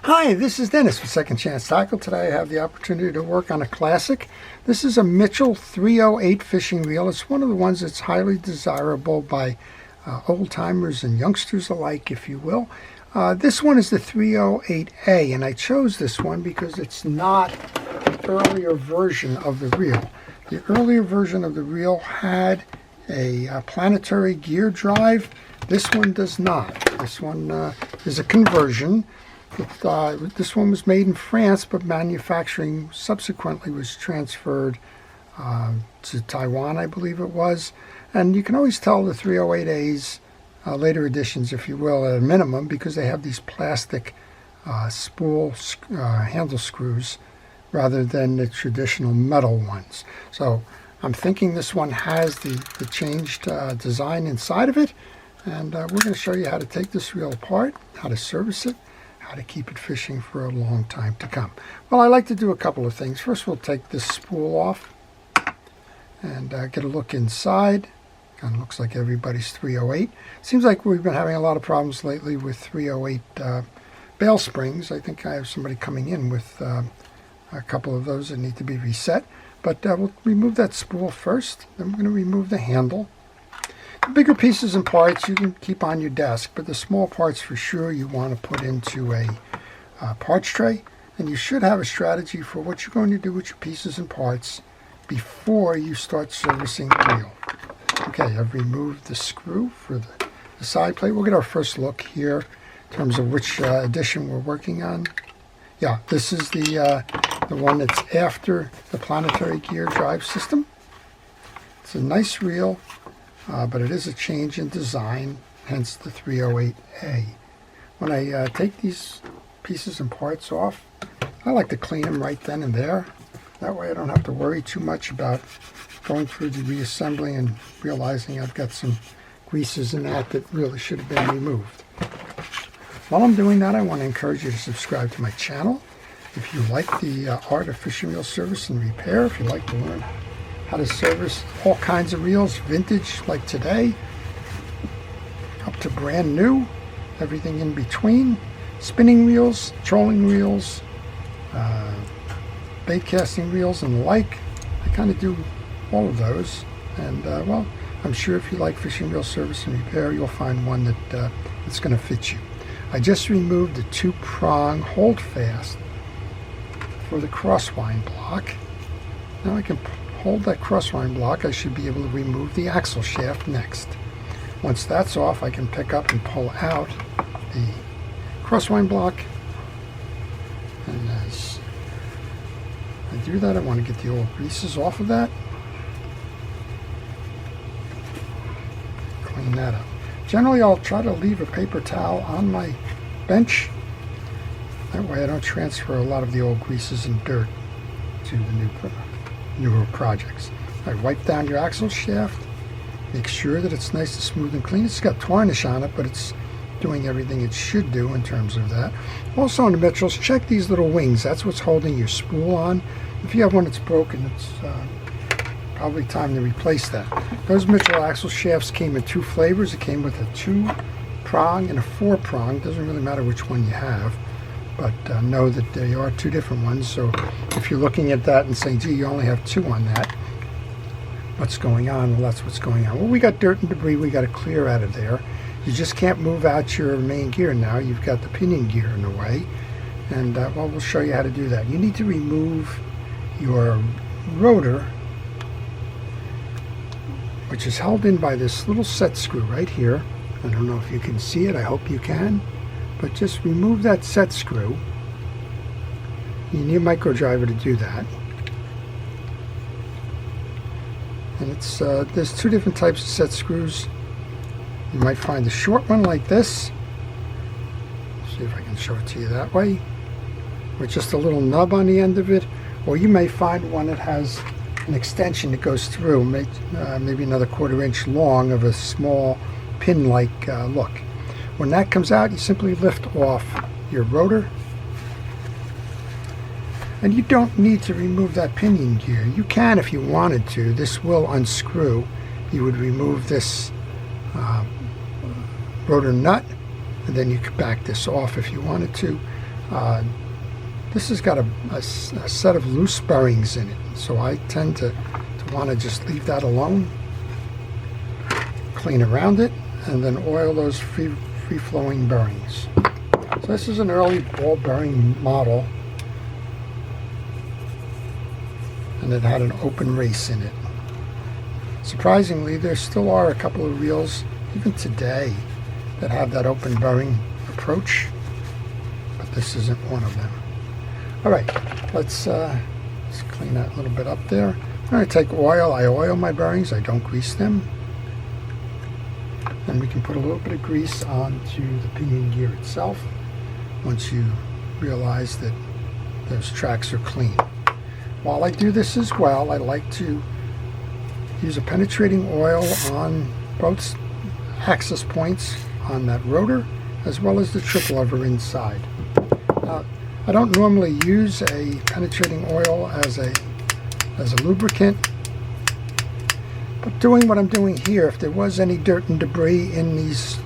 Hi, this is Dennis with Second Chance Tackle. Today I have the opportunity to work on a classic. This is a Mitchell 308 fishing reel. It's one of the ones that's highly desirable by old-timers and youngsters alike, if you will. This one is the 308A, and I chose this one because it's not the earlier version of the reel. The earlier version of the reel had a planetary gear drive. This one does not. This one is a conversion. This one was made in France, but manufacturing subsequently was transferred to Taiwan, I believe it was. And you can always tell the 308As, later editions, if you will, at a minimum, because they have these plastic spool handle screws rather than the traditional metal ones. So I'm thinking this one has the changed design inside of it. And we're going to show you how to take this reel apart, how to service it, how to keep it fishing for a long time to come. Well, I like to do a couple of things. First, we'll take this spool off and get a look inside. Kind of looks like everybody's 308. Seems like we've been having a lot of problems lately with 308 bail springs. I think I have somebody coming in with a couple of those that need to be reset. But we'll remove that spool first. Then we're going to remove the handle. The bigger pieces and parts you can keep on your desk, but the small parts for sure you want to put into a parts tray. And you should have a strategy for what you're going to do with your pieces and parts before you start servicing the reel. Okay, I've removed the screw for the side plate. We'll get our first look here in terms of which edition we're working on. Yeah, this is the one that's after the planetary gear drive system. It's a nice reel. But it is a change in design, hence the 308A. When I take these pieces and parts off, I like to clean them right then and there. That way I don't have to worry too much about going through the reassembly and realizing I've got some greases in that really should have been removed. While I'm doing that, I want to encourage you to subscribe to my channel. If you like the art of fishing reel service and repair, if you'd like to learn how to service all kinds of reels, vintage like today, up to brand new, everything in between, spinning reels, trolling reels, bait casting reels and the like. I kind of do all of those, and well, I'm sure if you like fishing reel service and repair, you'll find one that's going to fit you. I just removed the 2-prong hold fast for the crosswind block. Now I can hold that crosswind block. I should be able to remove the axle shaft next. Once that's off, I can pick up and pull out the crosswind block. And as I do that, I want to get the old greases off of that. Clean that up. Generally, I'll try to leave a paper towel on my bench. That way I don't transfer a lot of the old greases and dirt to the newer projects. I wipe down your axle shaft, make sure that it's nice and smooth and clean. It's got tarnish on it, but it's doing everything it should do in terms of that. Also on the Mitchells, check these little wings. That's what's holding your spool on. If you have one that's broken, it's probably time to replace that. Those Mitchell axle shafts came in 2 flavors. It came with a 2-prong and a 4-prong. Doesn't really matter which one you have, but know that there are 2 different ones. So if you're looking at that and saying, gee, you only have 2 on that, what's going on? Well, that's what's going on. Well, we got dirt and debris we got to clear out of there. You just can't move out your main gear now. You've got the pinion gear in the way. And, well, we'll show you how to do that. You need to remove your rotor, which is held in by this little set screw right here. I don't know if you can see it. I hope you can. But just remove that set screw. You need a micro driver to do that. And it's there's 2 different types of set screws. You might find a short one like this. See if I can show it to you that way, with just a little nub on the end of it. Or you may find one that has an extension that goes through, maybe another 1/4 inch long, of a small pin-like look. When that comes out, you simply lift off your rotor. And you don't need to remove that pinion gear. You can if you wanted to. This will unscrew. You would remove this rotor nut, and then you could back this off if you wanted to. This has got a set of loose bearings in it, so I tend to want to just leave that alone, clean around it, and then oil those free-flowing bearings. So this is an early ball bearing model, and it had an open race in it. Surprisingly, there still are a couple of reels, even today, that have that open bearing approach, but this isn't one of them. All right, let's clean that a little bit up there. I'm going to take oil. I oil my bearings. I don't grease them. And we can put a little bit of grease onto the pinion gear itself once you realize that those tracks are clean. While I do this as well, I like to use a penetrating oil on both access points on that rotor as well as the trip lever inside. Now, I don't normally use a penetrating oil as a lubricant, but doing what I'm doing here, if there was any dirt and debris in these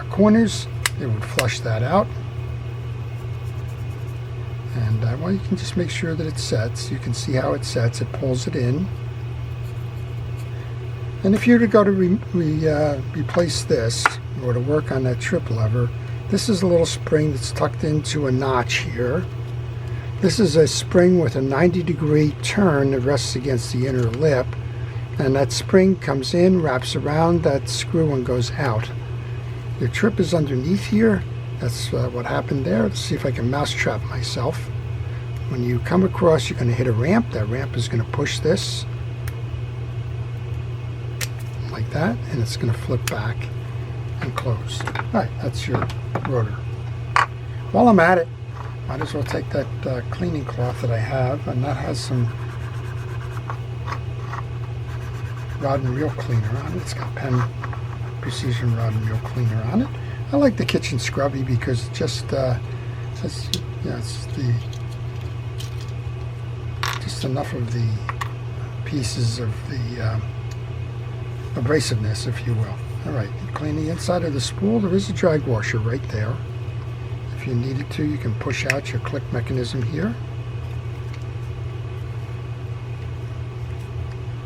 corners, it would flush that out. And well, you can just make sure that it sets. You can see how it sets. It pulls it in. And if you were to go to replace this, or to work on that trip lever, this is a little spring that's tucked into a notch here. This is a spring with a 90-degree turn that rests against the inner lip, and that spring comes in, wraps around that screw, and goes out. Your trip is underneath here. That's what happened there. Let's see if I can mousetrap myself. When you come across, you're going to hit a ramp. That ramp is going to push this like that, and it's going to flip back and close. All right, that's your rotor. While I'm at it, might as well take that cleaning cloth that I have, and that has some rod and reel cleaner on it. It's got Penn Precision rod and reel cleaner on it. I like the kitchen scrubby because it just it's just enough of the pieces of the abrasiveness, if you will. All right, clean the inside of the spool. There is a drag washer right there. If you needed to, you can push out your click mechanism here.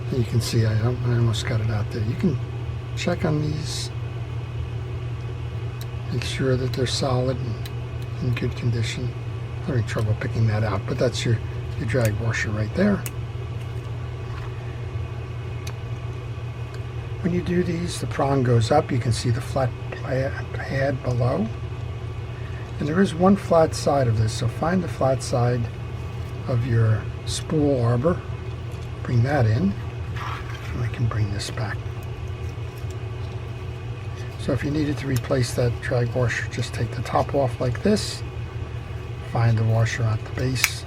And you can see I almost got it out there. You can check on these, make sure that they're solid and in good condition. I'm having trouble picking that out, but that's your drag washer right there. When you do these, the prong goes up. You can see the flat pad below. And there is one flat side of this, so find the flat side of your spool arbor. Bring that in, and we can bring this back. So if you needed to replace that drag washer, just take the top off like this. Find the washer at the base.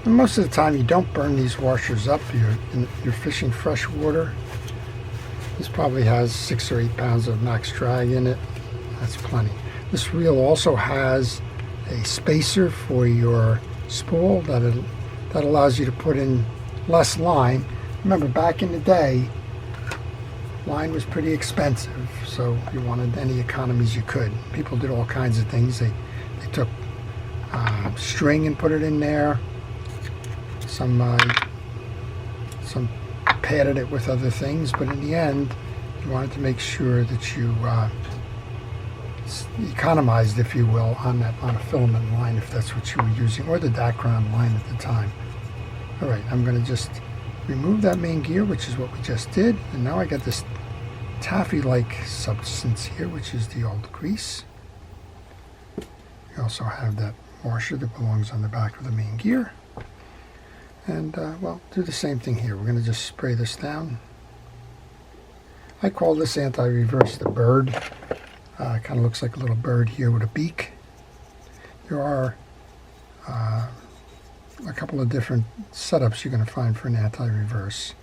And most of the time you don't burn these washers up. You're fishing freshwater. This probably has 6 or 8 pounds of max drag in it. That's plenty. This reel also has a spacer for your spool that allows you to put in less line. Remember, back in the day, line was pretty expensive, so you wanted any economies you could. People did all kinds of things. They took string and put it in there. Some padded it with other things, but in the end, you wanted to make sure that you economized, if you will, on a filament line, if that's what you were using, or the Dacron line at the time. All right, I'm going to just remove that main gear, which is what we just did, and now I got this taffy-like substance here, which is the old grease. You also have that washer that belongs on the back of the main gear. And, well, do the same thing here. We're going to just spray this down. I call this anti-reverse the bird. It kind of looks like a little bird here with a beak. There are a couple of different setups you're going to find for an anti-reverse.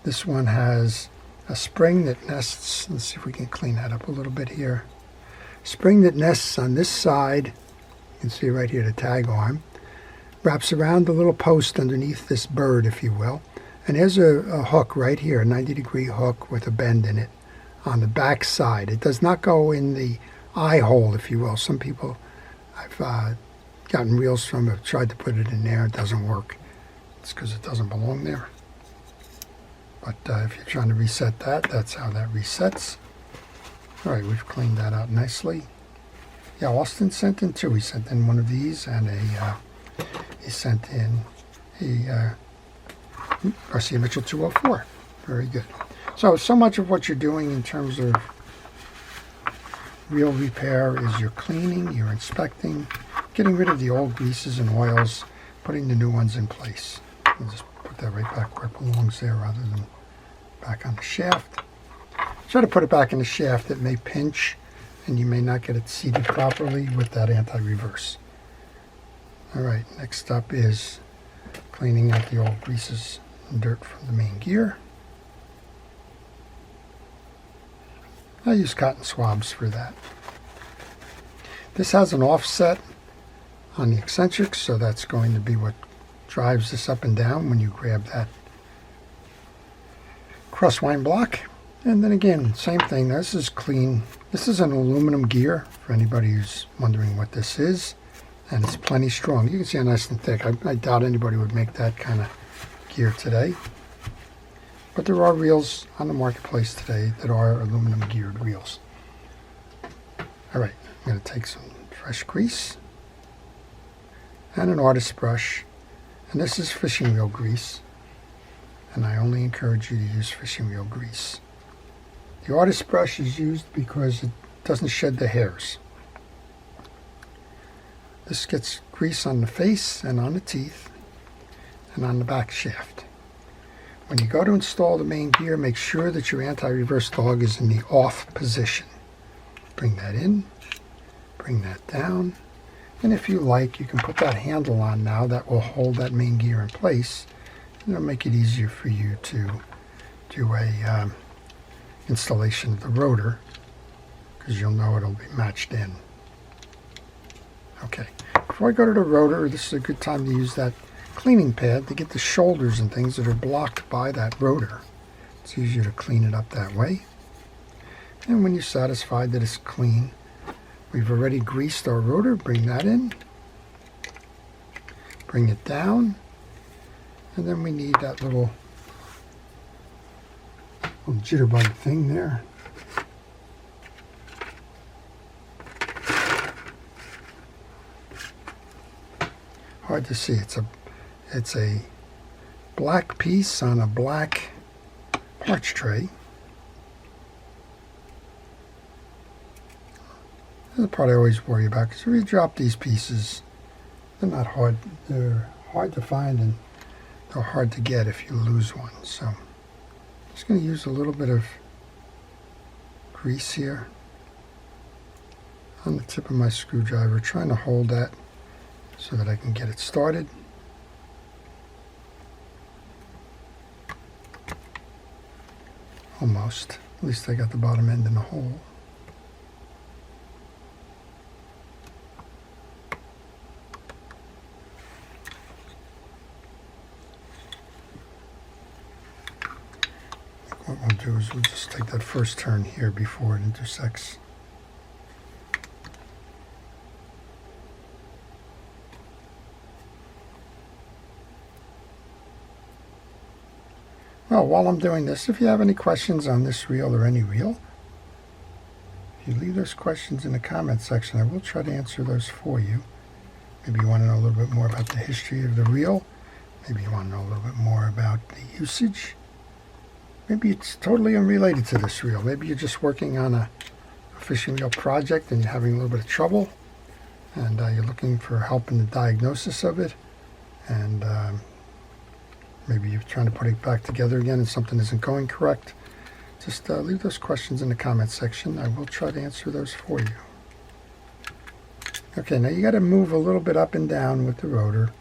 This one has a spring that nests. Let's see if we can clean that up a little bit here. Spring that nests on this side. You can see right here the tag arm. Wraps around the little post underneath this bird, if you will. And there's a hook right here, a 90-degree hook with a bend in it on the back side. It does not go in the eye hole, if you will. Some people I've gotten reels from have tried to put it in there. It doesn't work. It's because it doesn't belong there. But if you're trying to reset that, that's how that resets. All right, we've cleaned that out nicely. Yeah, Austin sent in two. He sent in one of these, and he sent in a Garcia Mitchell 204. Very good. So much of what you're doing in terms of reel repair is you're cleaning, you're inspecting, getting rid of the old greases and oils, putting the new ones in place. I'll just put that right back where it belongs there rather than back on the shaft. Try to put it back in the shaft. It may pinch and you may not get it seated properly with that anti-reverse. Alright, next up is cleaning out the old greases and dirt from the main gear. I use cotton swabs for that. This has an offset on the eccentric, so that's going to be what drives this up and down when you grab that crosswind block. And then again, same thing. This is clean. This is an aluminum gear for anybody who's wondering what this is, and it's plenty strong. You can see how nice and thick. I doubt anybody would make that kind of gear today. But there are reels on the marketplace today that are aluminum geared reels. Alright, I'm going to take some fresh grease and an artist brush. And this is fishing reel grease. And I only encourage you to use fishing reel grease. The artist brush is used because it doesn't shed the hairs. This gets grease on the face and on the teeth and on the back shaft. When you go to install the main gear, make sure that your anti-reverse dog is in the off position. Bring that in, bring that down, and if you like, you can put that handle on now that will hold that main gear in place, and it'll make it easier for you to do a installation of the rotor, because you'll know it'll be matched in. Okay, before I go to the rotor, this is a good time to use that cleaning pad to get the shoulders and things that are blocked by that rotor. It's easier to clean it up that way. And when you're satisfied that it's clean, we've already greased our rotor. Bring that in, bring it down, and then we need that little jitterbug thing there. Hard to see. It's a black piece on a black parch tray. That's the part I always worry about, because if you drop these pieces, they're hard to find, and they're hard to get if you lose one. So I'm just going to use a little bit of grease here on the tip of my screwdriver, trying to hold that so that I can get it started. Almost. At least I got the bottom end in the hole. What we'll do is we'll just take that first turn here before it intersects. Well, while I'm doing this, if you have any questions on this reel or any reel, if you leave those questions in the comment section, I will try to answer those for you. Maybe you want to know a little bit more about the history of the reel. Maybe you want to know a little bit more about the usage. Maybe it's totally unrelated to this reel. Maybe you're just working on a fishing reel project and you're having a little bit of trouble, and you're looking for help in the diagnosis of it, and maybe you're trying to put it back together again and something isn't going correct. Just leave those questions in the comment section. I will try to answer those for you. Okay, now you got to move a little bit up and down with the rotor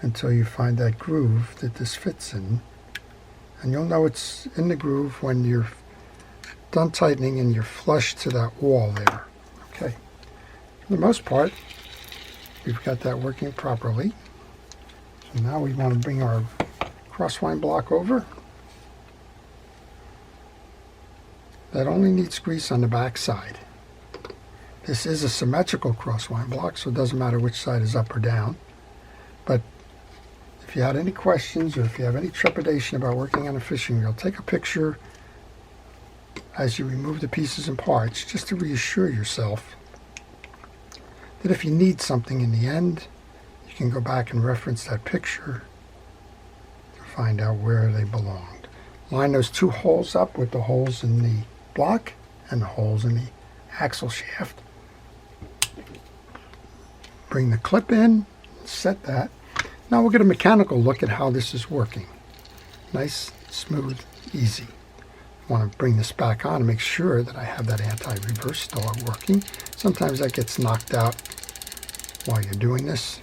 until you find that groove that this fits in. And you'll know it's in the groove when you're done tightening and you're flush to that wall there. Okay, for the most part, we've got that working properly. So now we want to bring our crosswind block over. That only needs grease on the back side. This is a symmetrical crosswind block, so it doesn't matter which side is up or down. But if you had any questions or if you have any trepidation about working on a fishing reel, take a picture as you remove the pieces and parts, just to reassure yourself that if you need something in the end, you can go back and reference that picture to find out where they belonged. Line those two holes up with the holes in the block and the holes in the axle shaft. Bring the clip in, set that. Now we'll get a mechanical look at how this is working. Nice, smooth, easy. I want to bring this back on and make sure that I have that anti-reverse star working. Sometimes that gets knocked out while you're doing this.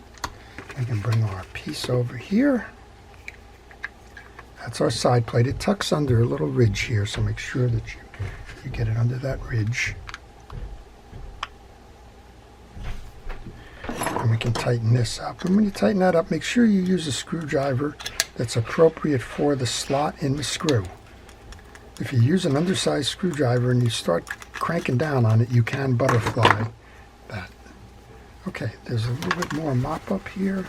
We can bring our piece over here. That's our side plate. It tucks under a little ridge here, so make sure that you get it under that ridge. And we can tighten this up. And when you tighten that up, make sure you use a screwdriver that's appropriate for the slot in the screw. If you use an undersized screwdriver and you start cranking down on it, you can butterfly that. Okay, there's a little bit more mop up here.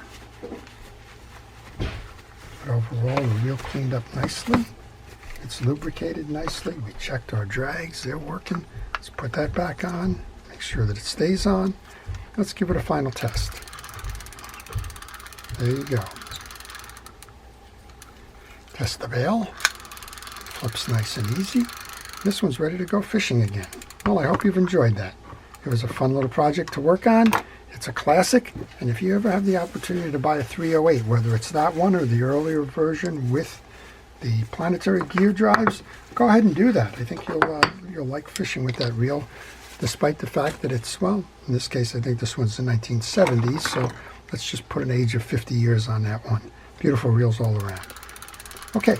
But overall, the reel cleaned up nicely. It's lubricated nicely. We checked our drags. They're working. Let's put that back on. Make sure that it stays on. Let's give it a final test. There you go. Test the bail. Flips nice and easy. This one's ready to go fishing again. Well, I hope you've enjoyed that. It was a fun little project to work on. It's a classic, and if you ever have the opportunity to buy a 308, whether it's that one or the earlier version with the planetary gear drives, go ahead and do that. I think you'll like fishing with that reel, despite the fact that it's, well, in this case, I think this one's the 1970s, so let's just put an age of 50 years on that one. Beautiful reels all around. Okay.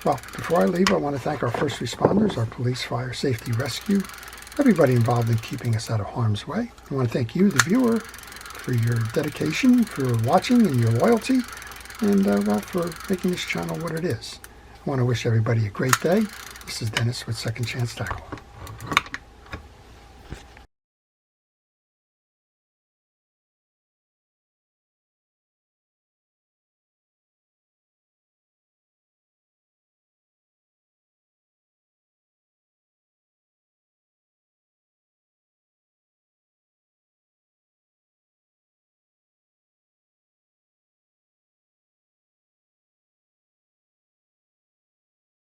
Well, before I leave, I want to thank our first responders, our police, fire, safety, rescue, everybody involved in keeping us out of harm's way. I want to thank you, the viewer, for your dedication, for watching and your loyalty, and, well, for making this channel what it is. I want to wish everybody a great day. This is Dennis with Second Chance Tackle.